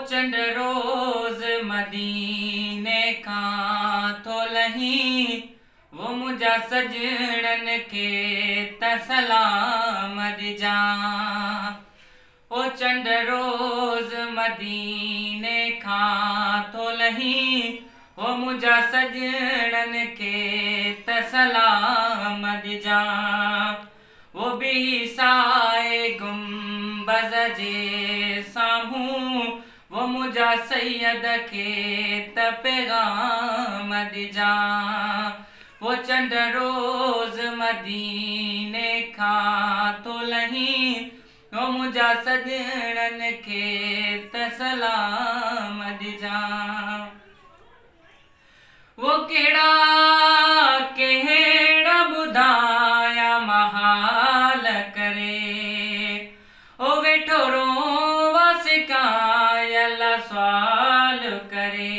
चंड रोज़ मदीने खां थो लहीं, वो मुंहिंजा सजणन खे त सलाम ॾिजां। ओ चंड रोज़ मदीने खां थो लहीं, वो मुंहिंजा सजणन खे त सलाम ॾिजां। वो बि साए गुंबज़ जे साम्हूं, वो मुंहिंजा सैयद खे त पैगाम ॾिजां। वो चंड रोज़ मदीने खां थो लहीं, वो मुंहिंजा सजणन खे त सलाम ॾिजां। वो कहिड़ा ॿुधाया महाल करे, ओ वेठो रोवा सिकायल सवाल करे।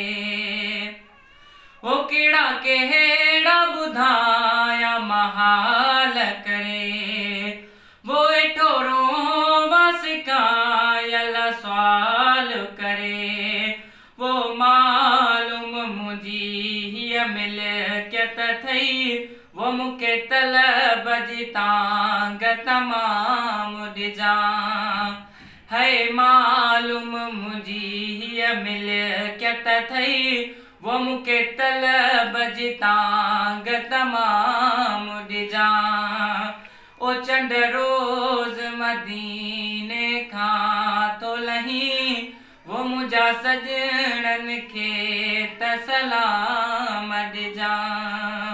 वो कहिड़ा ॿुधाया महाल करे, वो वेठो रोवा सिकायल सवाल करे। वो मालूम मुंहिंजी हीअ मिल्कियत थई, वो मूंखे तलब जी तांग तमाम ॾिजां। है मालूम मुंहिंजी हीअ मिल्कियत थई, वो मूंखे तलब जी तांग तमाम ॾिजां। ओ चंड रोज़ मदीने खां थो लहीं, वो मुंहिंजा सजणन खे त सलाम ॾिजां।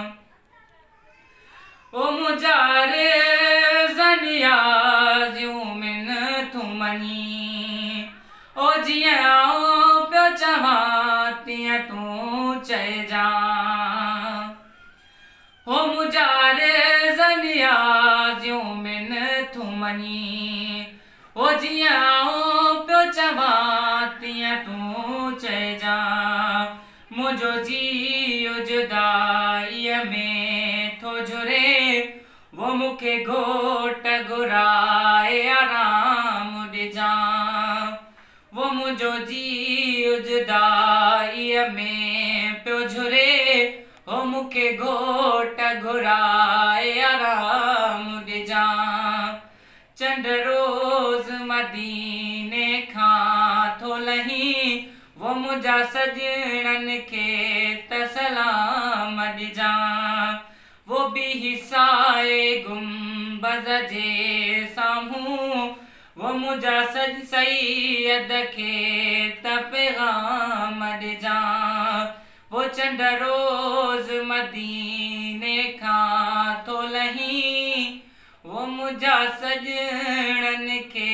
ओ मुंहिंजा रिज़न याज़ियूं मिन्नतूं मञी, ओ जीअं आऊं पियो चवां तीअं तूं चइजां। ओ मुंहिंजा रिज़न याज़ियूं मिन्नतूं मञी, ओ जीअं आऊं पियो चवां तीअं तूं चइजां। मुंहिंजो जीउ जुदाईअ में थो झुरे, वो मूंखे घोट घुराए आराम ॾिजां। वो मुंहिंजो जीउ जुदाईअ में पियो झुरे, वो मूंखे घोट घुराए आराम ॾिजां। चंड रोज़ मदीने खां थो लहीं, वो मुंहिंजा सजणन खे त सलाम ॾिजां। वो बि साए गुंबज़ जे साम्हूं, वो मुंहिंजा सैयद खे त पैगाम ॾिजां। वो चंड रोज़ मदीने खां थो लहीं, वो मुंहिंजा सजणन खे